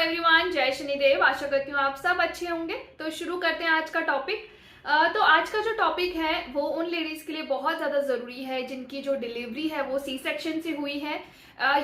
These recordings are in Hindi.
एवरीवन, जय शनिदेव। आशा करती हूँ आप सब अच्छे होंगे। तो शुरू करते हैं आज का टॉपिक। तो आज का जो टॉपिक है वो उन लेडीज के लिए बहुत ज़्यादा ज़रूरी है जिनकी जो डिलीवरी है वो सी सेक्शन से हुई है,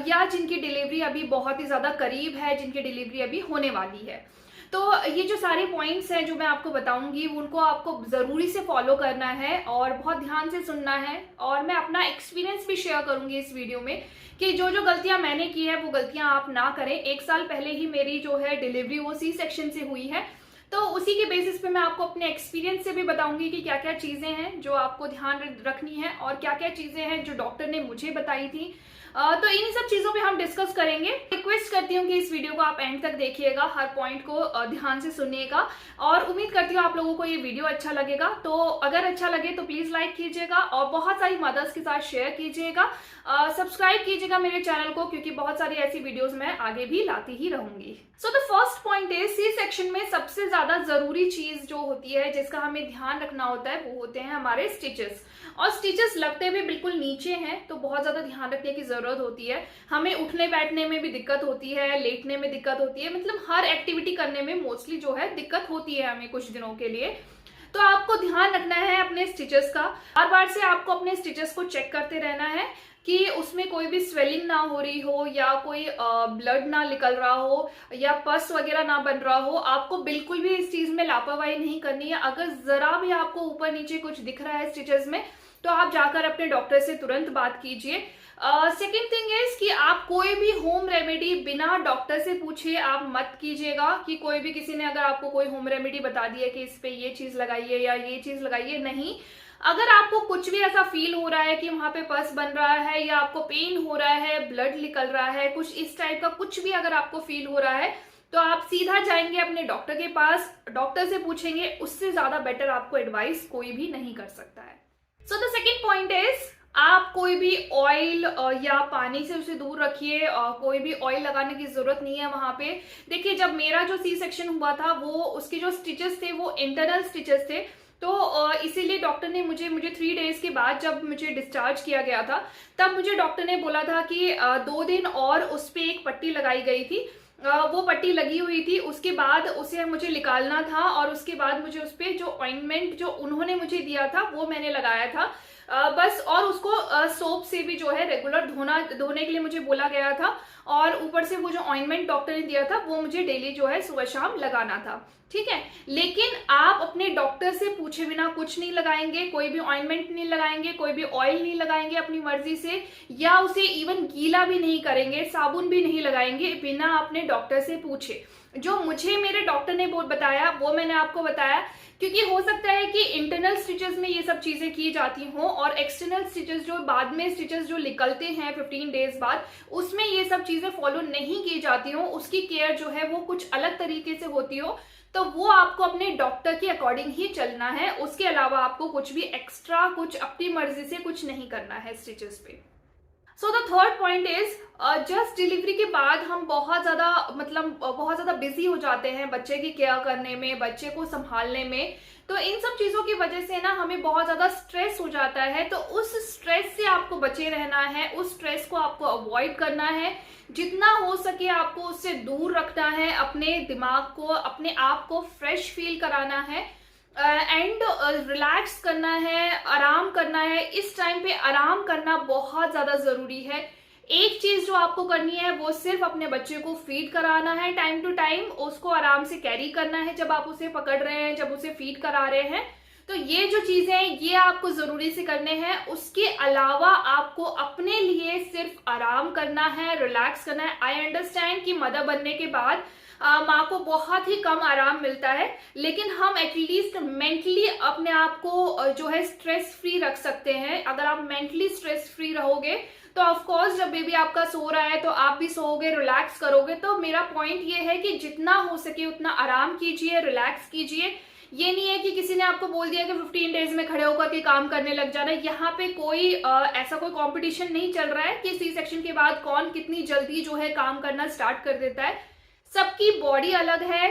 या जिनकी डिलीवरी अभी बहुत ही ज़्यादा करीब है, जिनकी डिलीवरी अभी होने वाली है। तो ये जो सारे पॉइंट्स हैं जो मैं आपको बताऊंगी उनको आपको ज़रूरी से फॉलो करना है और बहुत ध्यान से सुनना है। और मैं अपना एक्सपीरियंस भी शेयर करूंगी इस वीडियो में कि जो जो गलतियां मैंने की है वो गलतियां आप ना करें। 1 साल पहले ही मेरी जो है डिलीवरी वो सी सेक्शन से हुई है, तो उसी के बेसिस पे मैं आपको अपने एक्सपीरियंस से भी बताऊंगी कि क्या क्या चीज़ें हैं जो आपको ध्यान रखनी है और क्या क्या चीज़ें हैं जो डॉक्टर ने मुझे बताई थी। तो इन सब चीज़ों पे हम डिस्कस करेंगे। रिक्वेस्ट करती हूँ कि इस वीडियो को आप एंड तक देखिएगा, हर पॉइंट को ध्यान से सुनिएगा और उम्मीद करती हूँ आप लोगों को ये वीडियो अच्छा लगेगा। तो अगर अच्छा लगे तो प्लीज़ लाइक कीजिएगा और बहुत सारी मदर्स के साथ शेयर कीजिएगा। सब्सक्राइब कीजिएगा मेरे चैनल को, क्योंकि बहुत सारी ऐसी वीडियोस मैं आगे भी लाती ही रहूंगी। So the first point is, C section में सबसे ज्यादा जरूरी चीज जो होती है जिसका हमें ध्यान रखना होता है वो होते हैं हमारे स्टिचेस। और स्टिचेस लगते हुए बिल्कुल नीचे हैं तो बहुत ज्यादा ध्यान रखने की जरूरत होती है। हमें उठने बैठने में भी दिक्कत होती है, लेटने में दिक्कत होती है, मतलब हर एक्टिविटी करने में मोस्टली जो है दिक्कत होती है हमें कुछ दिनों के लिए। तो आपको ध्यान रखना है अपने स्टिचेस का। बार बार से आपको अपने स्टिचेस को चेक करते रहना है कि उसमें कोई भी स्वेलिंग ना हो रही हो या कोई ब्लड ना निकल रहा हो या पस वगैरह ना बन रहा हो। आपको बिल्कुल भी इस चीज में लापरवाही नहीं करनी है। अगर जरा भी आपको ऊपर नीचे कुछ दिख रहा है स्टिचेस में तो आप जाकर अपने डॉक्टर से तुरंत बात कीजिए। सेकेंड थिंग इज कि आप कोई भी होम रेमेडी बिना डॉक्टर से पूछे आप मत कीजिएगा। कि कोई भी किसी ने अगर आपको कोई होम रेमेडी बता दी है कि इस पे ये चीज लगाइए या ये चीज लगाइए, नहीं। अगर आपको कुछ भी ऐसा फील हो रहा है कि वहां पे पस बन रहा है या आपको पेन हो रहा है, ब्लड निकल रहा है, कुछ इस टाइप का कुछ भी अगर आपको फील हो रहा है तो आप सीधा जाएंगे अपने डॉक्टर के पास, डॉक्टर से पूछेंगे। उससे ज्यादा बेटर आपको एडवाइस कोई भी नहीं कर सकता है। So the second point is, आप कोई भी ऑयल या पानी से उसे दूर रखिए। कोई भी ऑयल लगाने की जरूरत नहीं है वहां पे। देखिए, जब मेरा जो सी सेक्शन हुआ था वो उसके जो स्टिचेस थे वो इंटरनल स्टिचेस थे, तो इसीलिए डॉक्टर ने मुझे 3 डेज के बाद जब मुझे डिस्चार्ज किया गया था तब मुझे डॉक्टर ने बोला था कि 2 दिन और उस पर एक पट्टी लगाई गई थी। वो पट्टी लगी हुई थी, उसके बाद उसे मुझे निकालना था और उसके बाद मुझे उस पर जो ऑइंटमेंट जो उन्होंने मुझे दिया था वो मैंने लगाया था बस। और उसको सोप से भी जो है रेगुलर धोने के लिए मुझे बोला गया था। और ऊपर से वो जो ऑइंटमेंट डॉक्टर ने दिया था वो मुझे डेली जो है सुबह शाम लगाना था, ठीक है। लेकिन आप अपने डॉक्टर से पूछे बिना कुछ नहीं लगाएंगे, कोई भी ऑइंटमेंट नहीं लगाएंगे, कोई भी ऑयल नहीं लगाएंगे अपनी मर्जी से, या उसे इवन गीला भी नहीं करेंगे, साबुन भी नहीं लगाएंगे बिना अपने डॉक्टर से पूछे। जो मुझे मेरे डॉक्टर ने बताया वो मैंने आपको बताया, क्योंकि हो सकता है कि इंटरनल स्टिचेस में ये सब चीजें की जाती हों और एक्सटर्नल स्टिचेस जो बाद में स्टिचेस जो निकलते हैं 15 डेज बाद, उसमें ये सब चीजें फॉलो नहीं की जाती हों, उसकी केयर जो है वो कुछ अलग तरीके से होती हो, तो वो आपको अपने डॉक्टर के अकॉर्डिंग ही चलना है। उसके अलावा आपको कुछ भी एक्स्ट्रा कुछ अपनी मर्जी से कुछ नहीं करना है स्टिचेस पे। So the third point is, just delivery के बाद हम बहुत ज्यादा बिजी हो जाते हैं बच्चे की केयर करने में, बच्चे को संभालने में। तो इन सब चीजों की वजह से ना हमें बहुत ज्यादा स्ट्रेस हो जाता है। तो उस स्ट्रेस से आपको बचे रहना है, उस स्ट्रेस को आपको अवॉइड करना है, जितना हो सके आपको उससे दूर रखना है। अपने दिमाग को, अपने आप को फ्रेश फील कराना है एंड रिलैक्स करना है, आराम करना है। इस टाइम पे आराम करना बहुत ज्यादा जरूरी है। एक चीज जो आपको करनी है वो सिर्फ अपने बच्चे को फीड कराना है, टाइम टू टाइम उसको आराम से कैरी करना है जब आप उसे पकड़ रहे हैं, जब उसे फीड करा रहे हैं। तो ये जो चीजें हैं ये आपको जरूरी से करने हैं। उसके अलावा आपको अपने लिए सिर्फ आराम करना है, रिलैक्स करना है। आई अंडरस्टैंड कि मदर बनने के बाद माँ को बहुत ही कम आराम मिलता है, लेकिन हम एटलीस्ट मेंटली अपने आप को जो है स्ट्रेस फ्री रख सकते हैं। अगर आप मेंटली स्ट्रेस फ्री रहोगे तो ऑफ कोर्स जब बेबी आपका सो रहा है तो आप भी सोओगे, रिलैक्स करोगे। तो मेरा पॉइंट ये है कि जितना हो सके उतना आराम कीजिए, रिलैक्स कीजिए। ये नहीं है कि किसी ने आपको बोल दिया कि 15 डेज में खड़े होकर के काम करने लग जाना। यहाँ पे कोई ऐसा कोई कंपटीशन नहीं चल रहा है कि सी सेक्शन के बाद कौन कितनी जल्दी जो है काम करना स्टार्ट कर देता है। सबकी बॉडी अलग है,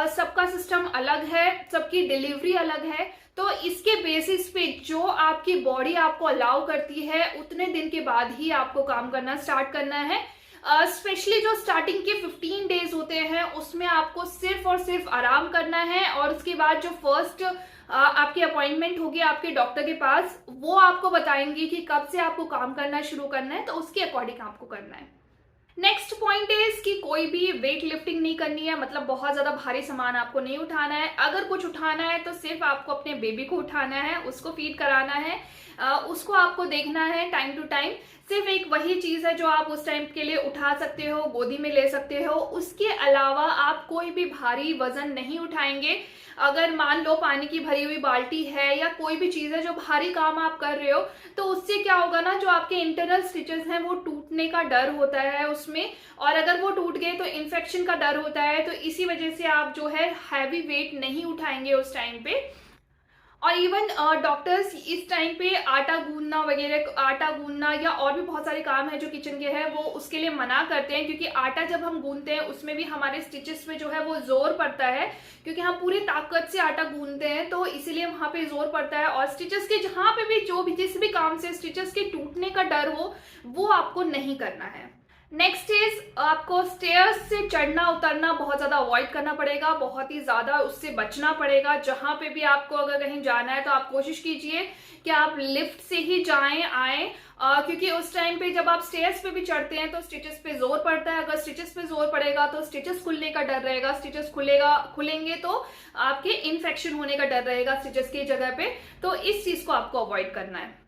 सबका सिस्टम अलग है, सबकी डिलीवरी अलग है। तो इसके बेसिस पे जो आपकी बॉडी आपको अलाउ करती है उतने दिन के बाद ही आपको काम करना स्टार्ट करना है। स्पेशली जो स्टार्टिंग के 15 डेज होते हैं में आपको सिर्फ और सिर्फ आराम करना है, और उसके बाद जो फर्स्ट आपकी अपॉइंटमेंट होगी आपके डॉक्टर के पास, वो आपको बताएंगे कि कब से आपको काम करना शुरू करना है, तो उसके अकॉर्डिंग आपको करना है। नेक्स्ट पॉइंट इज कि कोई भी वेट लिफ्टिंग नहीं करनी है, मतलब बहुत ज्यादा भारी सामान आपको नहीं उठाना है। अगर कुछ उठाना है तो सिर्फ आपको अपने बेबी को उठाना है, उसको फीड कराना है, उसको आपको देखना है टाइम टू टाइम। सिर्फ एक वही चीज है जो आप उस टाइम के लिए उठा सकते हो, गोदी में ले सकते हो। उसके अलावा आप कोई भी भारी वजन नहीं उठाएंगे। अगर मान लो पानी की भरी हुई बाल्टी है या कोई भी चीज है जो भारी काम आप कर रहे हो, तो उससे क्या होगा ना, जो आपके इंटरनल स्टिचेस हैं वो टूटने का डर होता है उसमें, और अगर वो टूट गए तो इन्फेक्शन का डर होता है। तो इसी वजह से आप जो है हैवी वेट नहीं उठाएंगे उस टाइम पे। और इवन डॉक्टर्स इस टाइम पे आटा गूंदना वगैरह, आटा गूंदना या और भी बहुत सारे काम है जो किचन के हैं, वो उसके लिए मना करते हैं, क्योंकि आटा जब हम गूंदते हैं उसमें भी हमारे स्टिचेस पे जो है वो जोर पड़ता है, क्योंकि हम पूरी ताकत से आटा गूंदते हैं, तो इसीलिए वहां पे जोर पड़ता है। और स्टिचेस के जहां पे भी जो भी जिस भी काम से स्टिचेस के टूटने का डर हो, वो आपको नहीं करना है। नेक्स्ट इज आपको स्टेयर्स से चढ़ना उतरना बहुत ज्यादा अवॉइड करना पड़ेगा, बहुत ही ज्यादा उससे बचना पड़ेगा। जहां पे भी आपको अगर कहीं जाना है तो आप कोशिश कीजिए कि आप लिफ्ट से ही जाएं आए, क्योंकि उस टाइम पे जब आप स्टेयर्स पे भी चढ़ते हैं तो स्टिचेस पे जोर पड़ता है। अगर स्टिचेस पे जोर पड़ेगा तो स्टिचेस खुलने का डर रहेगा, स्टिचेस खुलेंगे तो आपके इन्फेक्शन होने का डर रहेगा स्टिचेस की जगह पे, तो इस चीज को आपको अवॉइड करना है।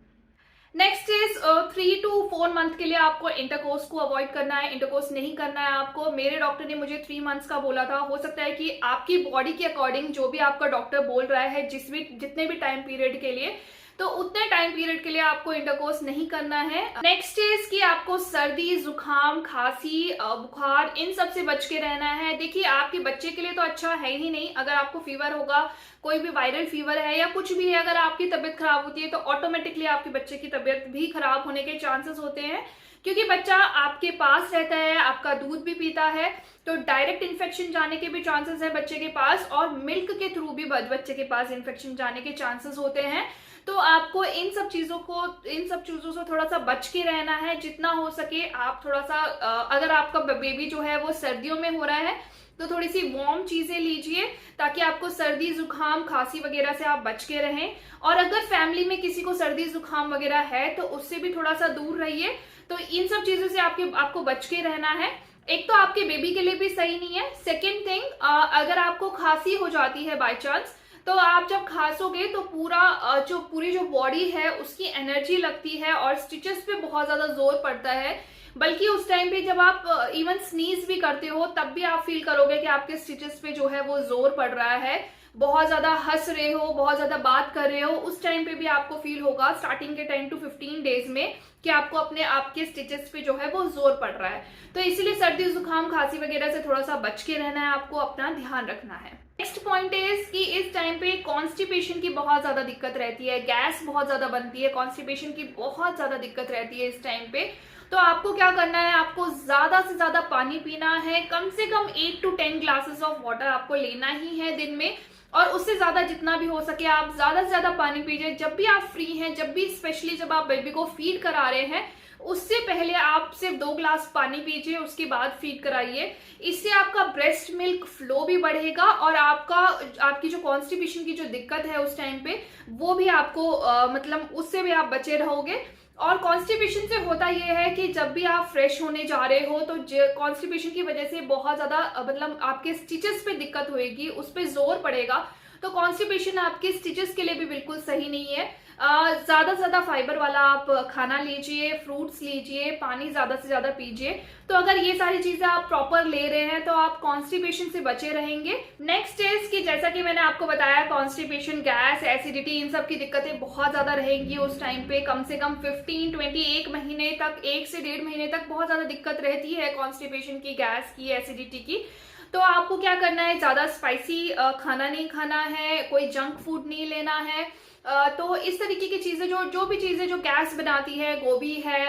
नेक्स्ट इज 3 to 4 मंथ के लिए आपको इंटरकोर्स को अवॉइड करना है, इंटरकोर्स नहीं करना है आपको। मेरे डॉक्टर ने मुझे 3 मंथ्स का बोला था। हो सकता है कि आपकी बॉडी के अकॉर्डिंग जो भी आपका डॉक्टर बोल रहा है जितने भी टाइम पीरियड के लिए, तो उतने टाइम पीरियड के लिए आपको इंटरकोर्स नहीं करना है। नेक्स्ट इज कि आपको सर्दी, जुकाम, खांसी, बुखार, इन सब से बच के रहना है। देखिए आपके बच्चे के लिए तो अच्छा है ही नहीं, अगर आपको फीवर होगा, कोई भी वायरल फीवर है या कुछ भी है, अगर आपकी तबीयत खराब होती है तो ऑटोमेटिकली आपके बच्चे की तबीयत भी खराब होने के चांसेस होते हैं, क्योंकि बच्चा आपके पास रहता है, आपका दूध भी पीता है, तो डायरेक्ट इन्फेक्शन जाने के भी चांसेस है बच्चे के पास, और मिल्क के थ्रू भी बच्चे के पास इन्फेक्शन जाने के चांसेस होते हैं। तो आपको इन सब चीजों से थोड़ा सा बच के रहना है जितना हो सके। आप थोड़ा सा अगर आपका बेबी जो है वो सर्दियों में हो रहा है तो थोड़ी सी वार्म चीजें लीजिए, ताकि आपको सर्दी, जुकाम, खांसी वगैरह से आप बच के रहें। और अगर फैमिली में किसी को सर्दी, जुकाम वगैरह है तो उससे भी थोड़ा सा दूर रहिए। तो इन सब चीजों से आपको बच के रहना है। एक तो आपके बेबी के लिए भी सही नहीं है। सेकेंड थिंग, अगर आपको खांसी हो जाती है बाय चांस, तो आप जब खांसोगे तो पूरी जो बॉडी है उसकी एनर्जी लगती है और स्टिचेस पे बहुत ज्यादा जोर पड़ता है। बल्कि उस टाइम पे जब आप इवन स्नीज भी करते हो तब भी आप फील करोगे कि आपके स्टिचेस पे जो है वो जोर पड़ रहा है। बहुत ज्यादा हंस रहे हो, बहुत ज्यादा बात कर रहे हो, उस टाइम पे भी आपको फील होगा स्टार्टिंग के 10 to 15 डेज में कि आपको आपके स्टिचेस पे जो है वो जोर पड़ रहा है। तो इसीलिए सर्दी, जुकाम, खांसी वगैरह से थोड़ा सा बच के रहना है, आपको अपना ध्यान रखना है। नेक्स्ट पॉइंट इज कि इस टाइम पे कॉन्स्टिपेशन की बहुत ज्यादा दिक्कत रहती है, गैस बहुत ज्यादा बनती है, कॉन्स्टिपेशन की बहुत ज्यादा दिक्कत रहती है इस टाइम पे। तो आपको क्या करना है, आपको ज्यादा से ज्यादा पानी पीना है। कम से कम 8 to 10 ग्लासेस ऑफ वाटर आपको लेना ही है दिन में, और उससे ज्यादा जितना भी हो सके आप ज्यादा से ज्यादा पानी पीजिए। जब भी आप फ्री हैं, स्पेशली जब आप बेबी को फीड करा रहे हैं, उससे पहले आप सिर्फ 2 ग्लास पानी पीजिए, उसके बाद फीड कराइए। इससे आपका ब्रेस्ट मिल्क फ्लो भी बढ़ेगा और आपकी जो कॉन्स्टिपेशन की जो दिक्कत है उस टाइम पे, वो भी आपको मतलब उससे भी आप बचे रहोगे। और कॉन्स्टिपेशन से होता यह है कि जब भी आप फ्रेश होने जा रहे हो तो कॉन्स्टिपेशन की वजह से बहुत ज्यादा मतलब आपके स्टिचेस पे दिक्कत होएगी, उस पर जोर पड़ेगा। तो कॉन्स्टिपेशन आपके स्टिचेस के लिए भी बिल्कुल सही नहीं है। ज्यादा से ज्यादा फाइबर वाला आप खाना लीजिए, फ्रूट्स लीजिए, पानी ज्यादा से ज्यादा पीजिए। तो अगर ये सारी चीजें आप प्रॉपर ले रहे हैं तो आप कॉन्स्टिपेशन से बचे रहेंगे। नेक्स्ट इज कि जैसा कि मैंने आपको बताया, कॉन्स्टिपेशन, गैस, एसिडिटी, इन सब की दिक्कतें बहुत ज्यादा रहेंगी उस टाइम पे। कम से कम 15-21 महीने तक, 1 से 1.5 महीने तक बहुत ज्यादा दिक्कत रहती है कॉन्स्टिपेशन की, गैस की, एसिडिटी की। तो आपको क्या करना है, ज्यादा स्पाइसी खाना नहीं खाना है, कोई जंक फूड नहीं लेना है। तो इस तरीके की चीजें जो भी चीजें जो गैस बनाती है, गोभी है,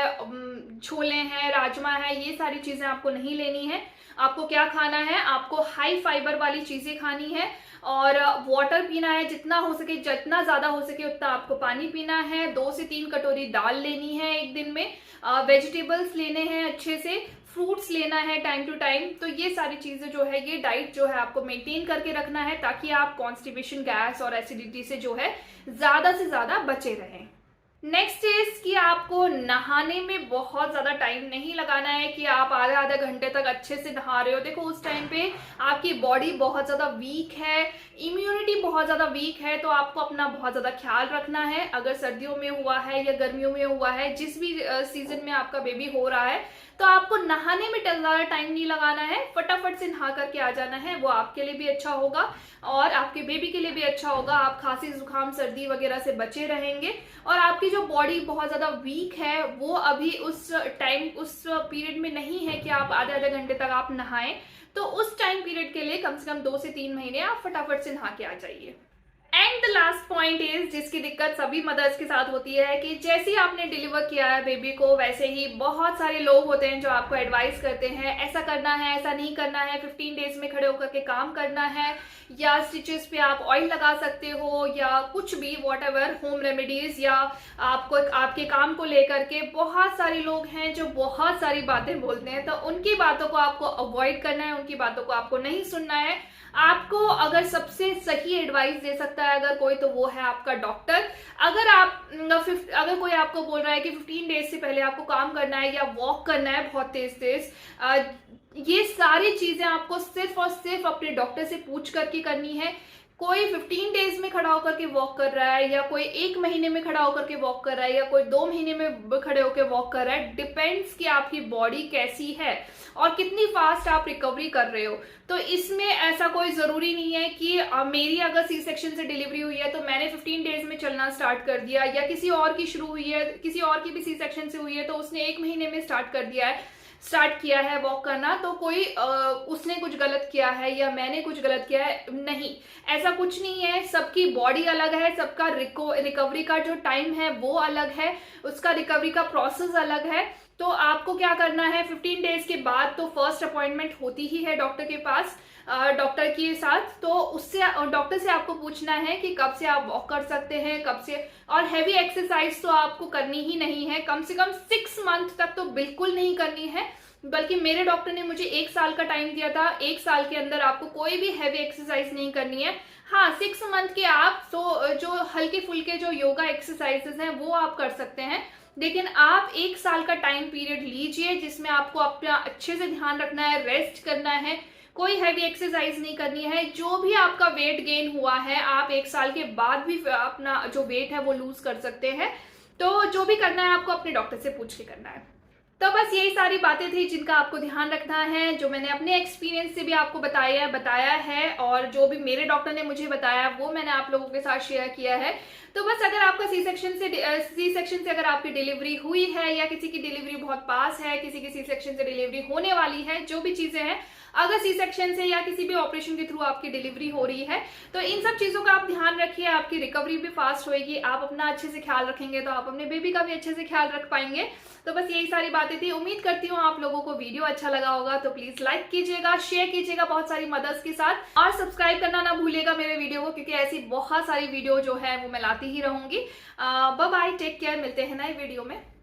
छोले हैं, राजमा है, ये सारी चीजें आपको नहीं लेनी है। आपको क्या खाना है, आपको हाई फाइबर वाली चीजें खानी है और वाटर पीना है जितना हो सके, जितना ज्यादा हो सके उतना आपको पानी पीना है। 2 से 3 कटोरी दाल लेनी है एक दिन में। वेजिटेबल्स लेने हैं अच्छे से, फ्रूट्स लेना है टाइम टू टाइम। तो ये सारी चीजें जो है, ये डाइट जो है आपको मेंटेन करके रखना है ताकि आप कॉन्स्टिपेशन, गैस और एसिडिटी से जो है ज्यादा से ज्यादा बचे रहें। नेक्स्ट इज कि आपको नहाने में बहुत ज्यादा टाइम नहीं लगाना है कि आप आधा आधा घंटे तक अच्छे से नहा रहे हो। देखो उस टाइम पे आपकी बॉडी बहुत ज्यादा वीक है, इम्यूनिटी बहुत ज्यादा वीक है, तो आपको अपना बहुत ज्यादा ख्याल रखना है। अगर सर्दियों में हुआ है या गर्मियों में हुआ है, जिस भी सीजन में आपका बेबी हो रहा है, तो आपको नहाने में ज्यादा टाइम नहीं लगाना है, फटाफट से नहा करके आ जाना है। वो आपके लिए भी अच्छा होगा और आपके बेबी के लिए भी अच्छा होगा। आप खांसी जुकाम सर्दी वगैरह से बचे रहेंगे और आपकी जो बॉडी बहुत ज्यादा वीक है वो अभी उस पीरियड में नहीं है कि आप आधे आधे घंटे तक आप नहाएं। तो उस टाइम पीरियड के लिए कम से कम 2 से 3 महीने आप फटाफट से नहा के आ जाइए। And the last point is, जिसकी दिक्कत सभी मदर्स के साथ होती है, कि जैसे ही आपने डिलीवर किया है बेबी को, वैसे ही बहुत सारे लोग होते हैं जो आपको एडवाइस करते हैं ऐसा करना है, ऐसा नहीं करना है, 15 डेज में खड़े होकर के काम करना है, या स्टिचेस पे आप ऑयल लगा सकते हो, या कुछ भी व्हाटएवर होम रेमेडीज, या आपको आपके काम को लेकर के बहुत सारे लोग हैं जो बहुत सारी बातें बोलते हैं। तो उनकी बातों को आपको अवॉइड करना है, उनकी बातों को आपको नहीं सुनना है। आपको अगर सबसे सही एडवाइस दे सकता है अगर कोई, तो वो है आपका डॉक्टर। अगर कोई आपको बोल रहा है कि 15 डेज से पहले आपको काम करना है या वॉक करना है बहुत तेज तेज, ये सारी चीजें आपको सिर्फ और सिर्फ अपने डॉक्टर से पूछ करके करनी है। कोई 15 डेज में खड़ा होकर के वॉक कर रहा है, या कोई 1 महीने में खड़ा होकर के वॉक कर रहा है, या कोई 2 महीने में खड़े होकर वॉक कर रहा है, डिपेंड्स कि आपकी बॉडी कैसी है और कितनी फास्ट आप रिकवरी कर रहे हो। तो इसमें ऐसा कोई जरूरी नहीं है कि मेरी अगर सी सेक्शन से डिलीवरी हुई है तो मैंने 15 डेज में चलना स्टार्ट कर दिया, या किसी और की शुरू हुई है, किसी और की भी सी सेक्शन से हुई है तो उसने 1 महीने में स्टार्ट किया है वॉक करना, तो कोई उसने कुछ गलत किया है या मैंने कुछ गलत किया है, नहीं, ऐसा कुछ नहीं है। सबकी बॉडी अलग है, सबका रिकवरी का जो टाइम है वो अलग है, उसका रिकवरी का प्रोसेस अलग है। तो आपको क्या करना है, 15 डेज के बाद तो फर्स्ट अपॉइंटमेंट होती ही है डॉक्टर के पास, डॉक्टर के साथ। तो उससे डॉक्टर से आपको पूछना है कि कब से आप वॉक कर सकते हैं, कब से, और हैवी एक्सरसाइज तो आपको करनी ही नहीं है, कम से कम 6 मंथ तक तो बिल्कुल नहीं करनी है। बल्कि मेरे डॉक्टर ने मुझे 1 साल का टाइम दिया था, 1 साल के अंदर आपको कोई भी हैवी एक्सरसाइज नहीं करनी है। हाँ, 6 मंथ के आप तो जो हल्के फुल्के जो योगा एक्सरसाइजेस हैं वो आप कर सकते हैं, लेकिन आप 1 साल का टाइम पीरियड लीजिए जिसमें आपको अपना अच्छे से ध्यान रखना है, रेस्ट करना है, कोई हैवी एक्सरसाइज नहीं करनी है। जो भी आपका वेट गेन हुआ है, आप 1 साल के बाद भी अपना जो वेट है वो लूज कर सकते हैं। तो जो भी करना है आपको अपने डॉक्टर से पूछ के करना है। तो बस यही सारी बातें थी जिनका आपको ध्यान रखना है, जो मैंने अपने एक्सपीरियंस से भी आपको बताया है, और जो भी मेरे डॉक्टर ने मुझे बताया वो मैंने आप लोगों के साथ शेयर किया है। तो बस अगर आपका सी सेक्शन से अगर आपकी डिलीवरी हुई है, या किसी की डिलीवरी बहुत पास है, किसी की सी सेक्शन से डिलीवरी होने वाली है, जो भी चीजें हैं, अगर सी सेक्शन से या किसी भी ऑपरेशन के थ्रू आपकी डिलीवरी हो रही है, तो इन सब चीजों का आप ध्यान रखिए, आपकी रिकवरी भी फास्ट होएगी। आप अपना अच्छे से ख्याल रखेंगे तो आप अपने बेबी का भी अच्छे से ख्याल रख पाएंगे। तो बस यही सारी बातें थी। उम्मीद करती हूँ आप लोगों को वीडियो अच्छा लगा होगा, तो प्लीज लाइक कीजिएगा, शेयर कीजिएगा बहुत सारी मदर्स के साथ, और सब्सक्राइब करना ना भूलिएगा मेरे वीडियो को, क्योंकि ऐसी बहुत सारी वीडियो जो है वो मैं लाती ही रहूंगी। बाय बाय, टेक केयर, मिलते हैं नए वीडियो में।